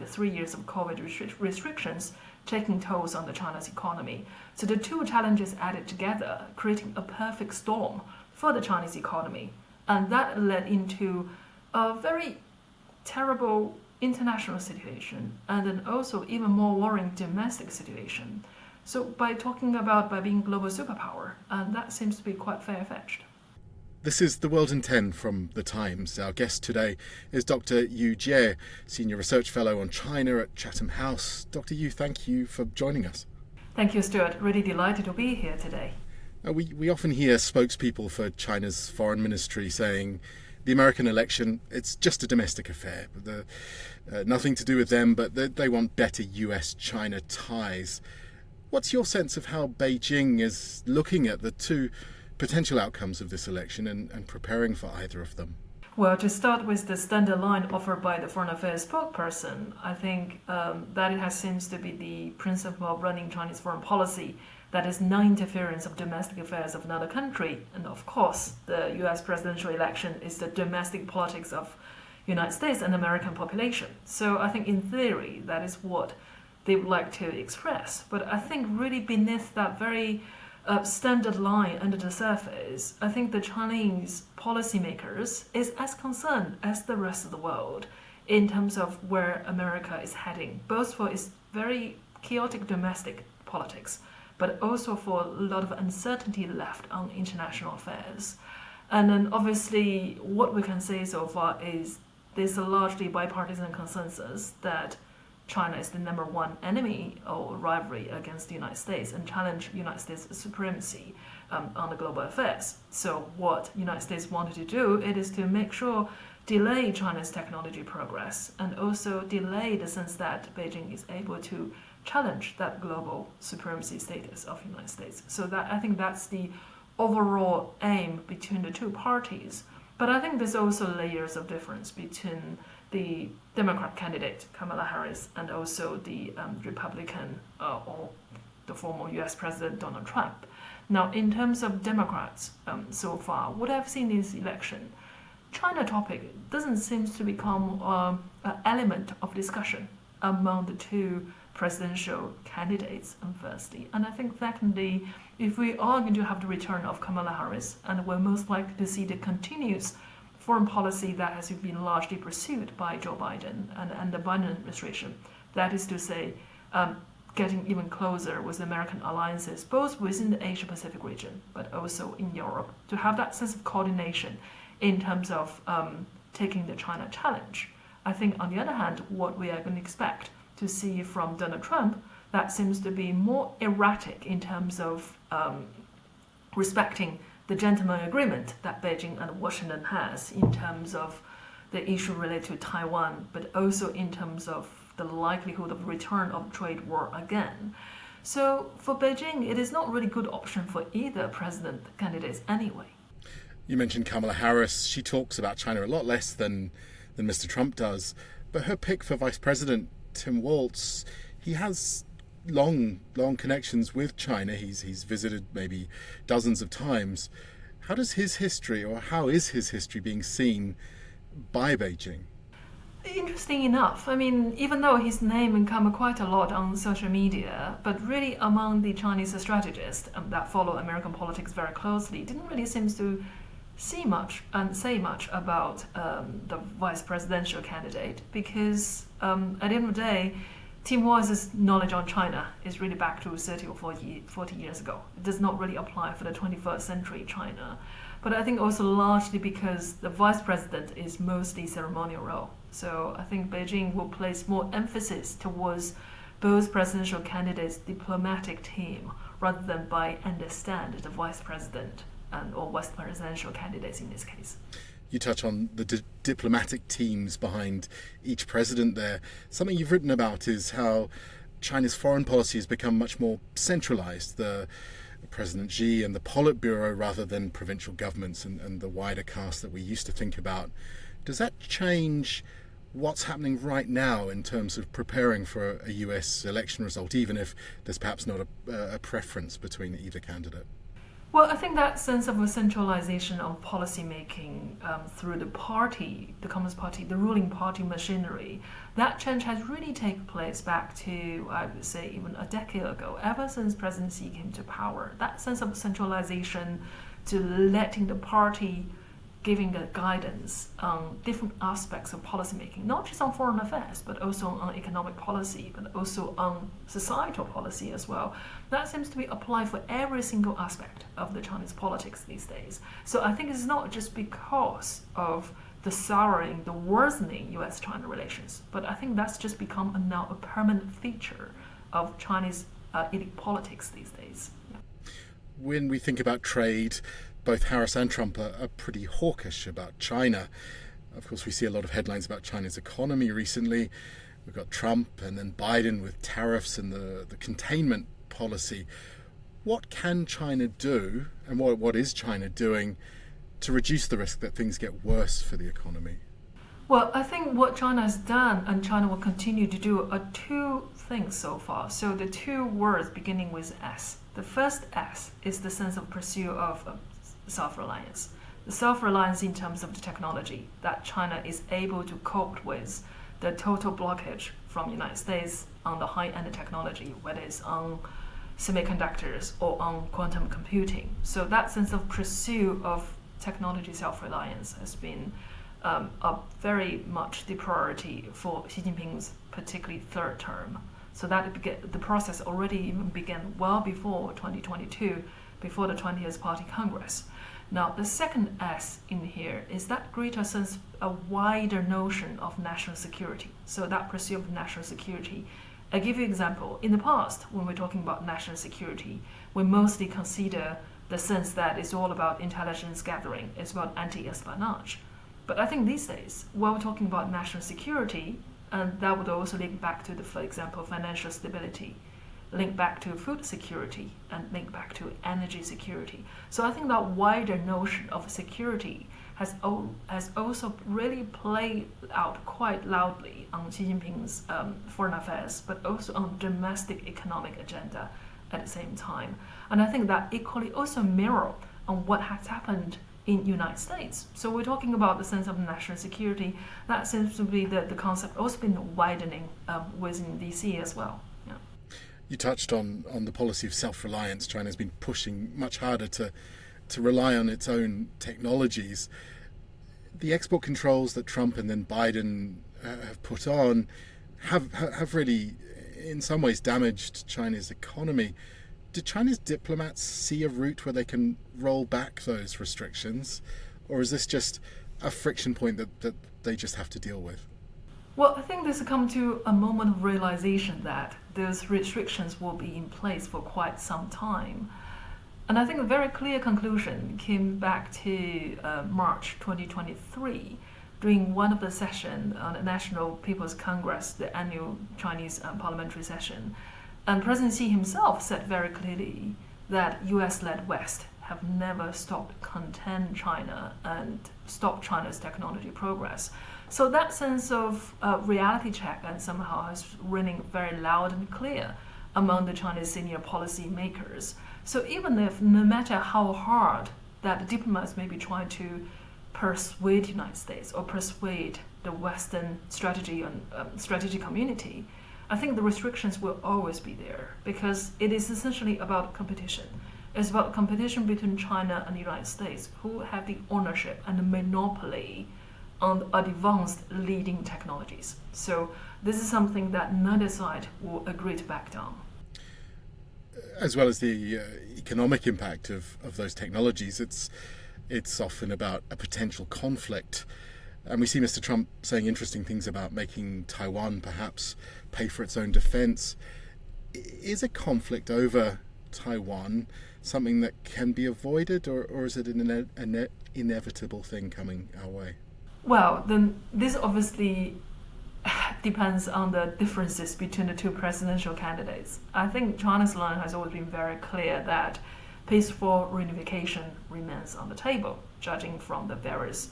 3 years of COVID restrictions taking tolls on the China's economy. So the two challenges added together, creating a perfect storm for the Chinese economy. And that led into a very terrible international situation and then also even more worrying domestic situation. So by talking about by being global superpower, that seems to be quite far-fetched. This is The World in 10 from The Times. Our guest today is Dr. Yu Jie, Senior Research Fellow on China at Chatham House. Dr. Yu, thank you for joining us. Thank you, Stuart. Really delighted to be here today. We often hear spokespeople for China's foreign ministry saying the American election, it's just a domestic affair. Nothing to do with them, but they want better US-China ties. What's your sense of how Beijing is looking at the two potential outcomes of this election and preparing for either of them? Well, to start with the standard line offered by the Foreign Affairs spokesperson, I think that it seems to be the principle of running Chinese foreign policy, that is non-interference of domestic affairs of another country. And of course, the US presidential election is the domestic politics of United States and American population. So I think in theory, that is what they would like to express. But I think really beneath that very standard line under the surface, I think the Chinese policymakers is as concerned as the rest of the world in terms of where America is heading, both for its very chaotic domestic politics, but also for a lot of uncertainty left on international affairs. And then obviously what we can say so far is there's a largely bipartisan consensus that China is the number one enemy or rivalry against the United States and challenge United States supremacy on the global affairs. So what United States wanted to do, it is to make sure delay China's technology progress and also delay the sense that Beijing is able to challenge that global supremacy status of the United States. So that I think that's the overall aim between the two parties. But I think there's also layers of difference between the Democrat candidate, Kamala Harris, and also the Republican or the former US President, Donald Trump. Now, in terms of Democrats so far, what I've seen in this election, China topic doesn't seem to become an element of discussion among the two presidential candidates, firstly. And I think secondly, if we are going to have the return of Kamala Harris, and we're most likely to see the continuous foreign policy that has been largely pursued by Joe Biden and the Biden administration, that is to say, getting even closer with American alliances, both within the Asia-Pacific region, but also in Europe, to have that sense of coordination in terms of taking the China challenge. I think, on the other hand, what we are going to expect to see from Donald Trump, that seems to be more erratic in terms of respecting the gentleman agreement that Beijing and Washington has in terms of the issue related to Taiwan, but also in terms of the likelihood of return of trade war again. So for Beijing, it is not really a good option for either president candidates anyway. You mentioned Kamala Harris. She talks about China a lot less than Mr. Trump does, but her pick for vice president, Tim Walz, he has long connections with China. He's visited maybe dozens of times. How is his history being seen by Beijing? Interesting enough, I mean, even though his name come quite a lot on social media, but really among the Chinese strategists that follow American politics very closely, didn't really seem to see much and say much about the vice presidential candidate, because at the end of the day, Tim Walz's knowledge on China is really back to 30 or 40 years ago. It does not really apply for the 21st century China. But I think also largely because the vice president is mostly ceremonial role. So I think Beijing will place more emphasis towards both presidential candidates' diplomatic team rather than by understand the vice president or vice presidential candidates in this case. You touch on the diplomatic teams behind each president there. Something you've written about is how China's foreign policy has become much more centralized. The President Xi and the Politburo rather than provincial governments and the wider cast that we used to think about. Does that change what's happening right now in terms of preparing for a US election result, even if there's perhaps not a preference between either candidate? Well, I think that sense of a centralization of policy making through the party, the Communist Party, the ruling party machinery, that change has really taken place back to, I would say, even a decade ago, ever since President Xi came to power. That sense of centralization to letting the party giving the guidance on different aspects of policymaking, not just on foreign affairs, but also on economic policy, but also on societal policy as well. That seems to be applied for every single aspect of the Chinese politics these days. So I think it's not just because of the souring, the worsening US-China relations, but I think that's just become now a permanent feature of Chinese elite politics these days. Yeah. When we think about trade, both Harris and Trump are pretty hawkish about China. Of course, we see a lot of headlines about China's economy recently. We've got Trump and then Biden with tariffs and the containment policy. What can China do, and what is China doing to reduce the risk that things get worse for the economy? Well, I think what China has done and China will continue to do are two things so far. So the two words beginning with S. The first S is the sense of pursuit of self-reliance. The self-reliance in terms of the technology, that China is able to cope with the total blockage from the United States on the high-end technology, whether it's on semiconductors or on quantum computing. So that sense of pursuit of technology self-reliance has been a very much the priority for Xi Jinping's particularly third term. So that the process already even began well before 2022, before the 20th Party Congress. Now, the second S in here is that greater sense, a wider notion of national security. So that pursuit of national security. I give you an example. In the past, when we're talking about national security, we mostly consider the sense that it's all about intelligence gathering, it's about anti-espionage. But I think these days, when we're talking about national security, and that would also link back to, for example, financial stability, link back to food security, and link back to energy security. So I think that wider notion of security has also really played out quite loudly on Xi Jinping's foreign affairs, but also on domestic economic agenda at the same time. And I think that equally also mirror on what has happened in the United States. So we're talking about the sense of national security. That seems to be the concept also been widening within DC as well. Yeah. You touched on the policy of self-reliance. China's been pushing much harder to rely on its own technologies. The export controls that Trump and then Biden have put on have really, in some ways, damaged China's economy. Do China's diplomats see a route where they can roll back those restrictions? Or is this just a friction point that they just have to deal with? Well, I think this has come to a moment of realization that those restrictions will be in place for quite some time. And I think a very clear conclusion came back to March 2023 during one of the sessions on the National People's Congress, the annual Chinese parliamentary session. And President Xi himself said very clearly that US-led West have never stopped contain China and stop China's technology progress. So that sense of reality check and somehow is ringing very loud and clear among the Chinese senior policy makers. So even if, no matter how hard that the diplomats may be trying to persuade the United States or persuade the Western strategy and strategic community, I think the restrictions will always be there because it is essentially about competition. It's about competition between China and the United States, who have the ownership and the monopoly on advanced leading technologies. So this is something that neither side will agree to back down. As well as the economic impact of those technologies, it's often about a potential conflict. And we see Mr. Trump saying interesting things about making Taiwan perhaps pay for its own defense. Is a conflict over Taiwan something that can be avoided, or is it an inevitable thing coming our way? Well, then this obviously depends on the differences between the two presidential candidates. I think China's line has always been very clear that peaceful reunification remains on the table, judging from the various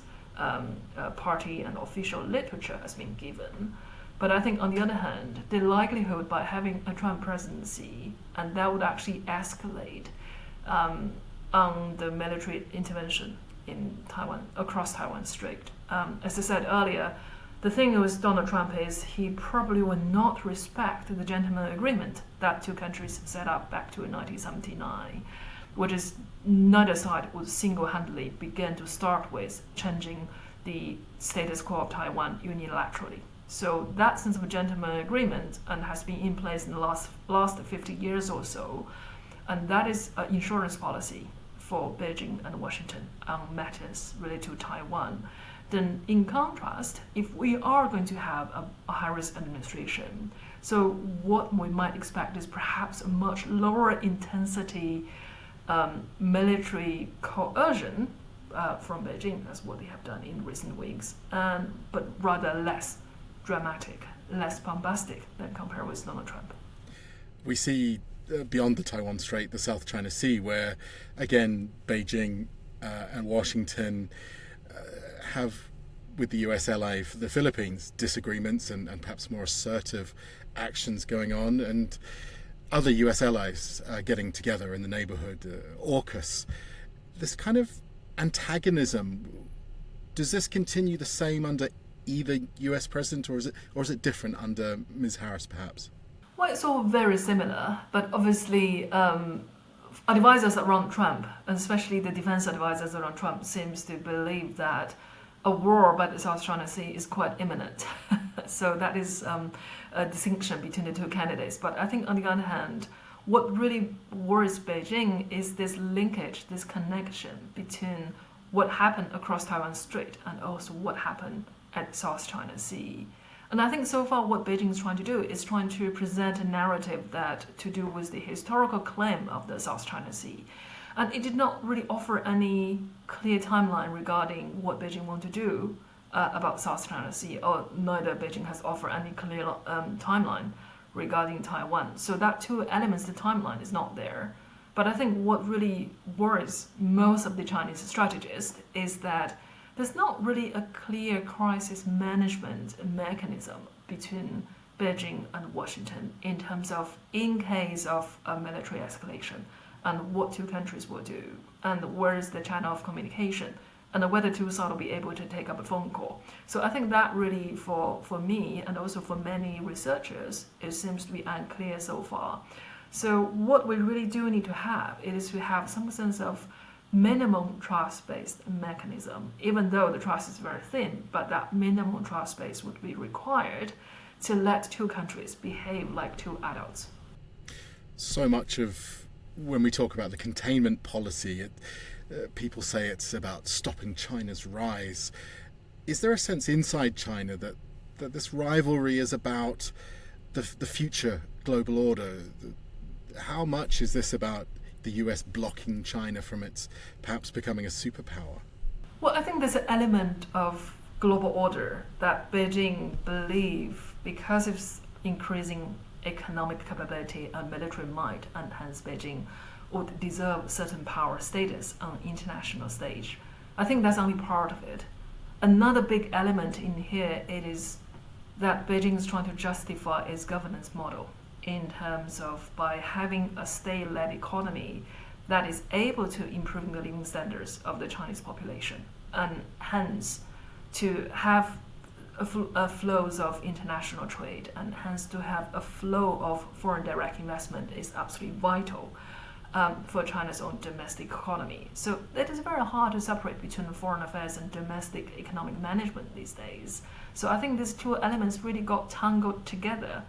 party and official literature has been given. But I think on the other hand, the likelihood by having a Trump presidency, and that would actually escalate on the military intervention in Taiwan, across Taiwan Strait. As I said earlier, the thing with Donald Trump is he probably will not respect the gentleman agreement that two countries set up back to 1979, which is neither side would single-handedly begin to start with changing the status quo of Taiwan unilaterally. So that sense of a gentleman agreement and has been in place in the last 50 years or so, and that is an insurance policy for Beijing and Washington on matters related to Taiwan. Then in contrast, if we are going to have a high-risk administration, so what we might expect is perhaps a much lower intensity military coercion from Beijing, as what they have done in recent weeks, but rather less dramatic, less bombastic than compared with Donald Trump. We see beyond the Taiwan Strait, the South China Sea, where again Beijing and Washington have, with the US ally for the Philippines, disagreements and perhaps more assertive actions going on, and other US allies getting together in the neighborhood, AUKUS. This kind of antagonism, does this continue the same under either US president, or is it different under Ms. Harris perhaps? Well, it's all very similar, but obviously advisors around Trump, and especially the defense advisors around Trump, seems to believe that a war by the South China Sea is quite imminent. So that is a distinction between the two candidates. But I think on the other hand, what really worries Beijing is this linkage, this connection between what happened across Taiwan Strait and also what happened at South China Sea. And I think so far what Beijing is trying to do is trying to present a narrative that to do with the historical claim of the South China Sea. And it did not really offer any clear timeline regarding what Beijing want to do about South China Sea, or neither Beijing has offered any clear timeline regarding Taiwan. So that two elements, the timeline is not there. But I think what really worries most of the Chinese strategists is that there's not really a clear crisis management mechanism between Beijing and Washington in terms of, in case of a military escalation, and what two countries will do, and where is the channel of communication, and whether two sides will be able to take up a phone call. So I think that really, for me, and also for many researchers, it seems to be unclear so far. So what we really do need to have is to have some sense of minimum trust-based mechanism, even though the trust is very thin, but that minimum trust base would be required to let two countries behave like two adults. So much of when we talk about the containment policy, people say it's about stopping China's rise. Is there a sense inside China that this rivalry is about the future global order? How much is this about the US blocking China from its perhaps becoming a superpower? Well, I think there's an element of global order that Beijing believe, because of its increasing economic capability and military might, and hence Beijing would deserve certain power status on international stage. I think that's only part of it. Another big element in here, it is that Beijing is trying to justify its governance model in terms of by having a state-led economy that is able to improve the living standards of the Chinese population, and hence to have flows of international trade, and hence to have a flow of foreign direct investment is absolutely vital for China's own domestic economy. So it is very hard to separate between foreign affairs and domestic economic management these days. So I think these two elements really got tangled together.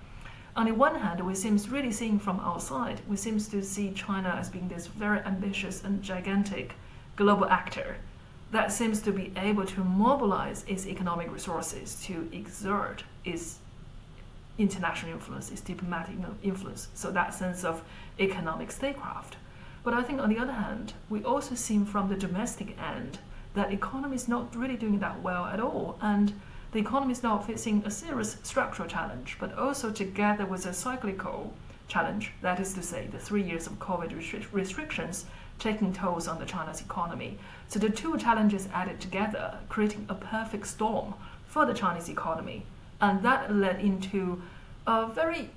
On the one hand, we seem really seeing from outside, we seem to see China as being this very ambitious and gigantic global actor that seems to be able to mobilize its economic resources to exert its international influence, its diplomatic influence, so that sense of economic statecraft. But I think on the other hand, we also see from the domestic end that the economy is not really doing that well at all, and the economy is now facing a serious structural challenge, but also together with a cyclical challenge, that is to say, the 3 years of COVID restrictions taking tolls on the China's economy. So the two challenges added together, creating a perfect storm for the Chinese economy. And that led into a very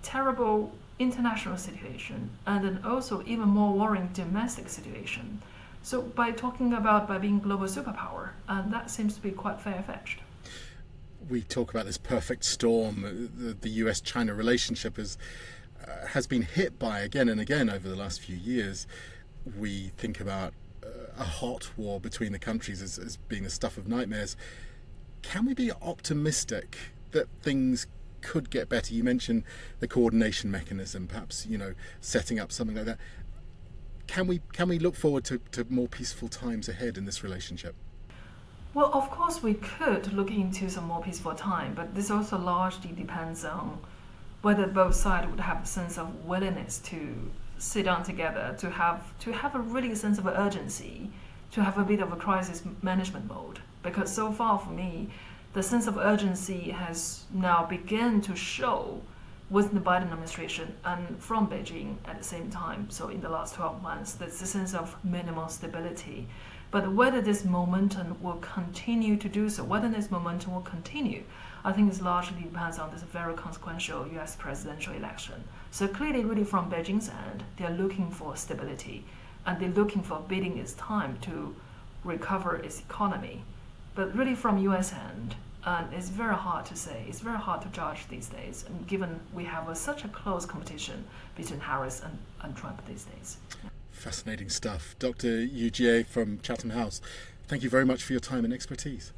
terrible international situation and then also even more worrying domestic situation. So by talking about by being global superpower, that seems to be quite far-fetched. We talk about this perfect storm. The US-China relationship has been hit by again and again over the last few years. We think about a hot war between the countries as being the stuff of nightmares. Can we be optimistic that things could get better? You mentioned the coordination mechanism, perhaps, setting up something like that. Can we look forward to more peaceful times ahead in this relationship? Well, of course, we could look into some more peaceful time, but this also largely depends on whether both sides would have a sense of willingness to sit down together, to have a really sense of urgency, to have a bit of a crisis management mode. Because so far for me, the sense of urgency has now begun to show with the Biden administration and from Beijing at the same time. So in the last 12 months, there's a sense of minimal stability. But whether this momentum will continue to do so, whether this momentum will continue, I think it largely depends on this very consequential US presidential election. So clearly, really from Beijing's end, they're looking for stability and they're looking for bidding its time to recover its economy. But really from US end, it's very hard to say. It's very hard to judge these days, and given we have such a close competition between Harris and Trump these days. Fascinating stuff. Dr. Yu Jie from Chatham House, thank you very much for your time and expertise.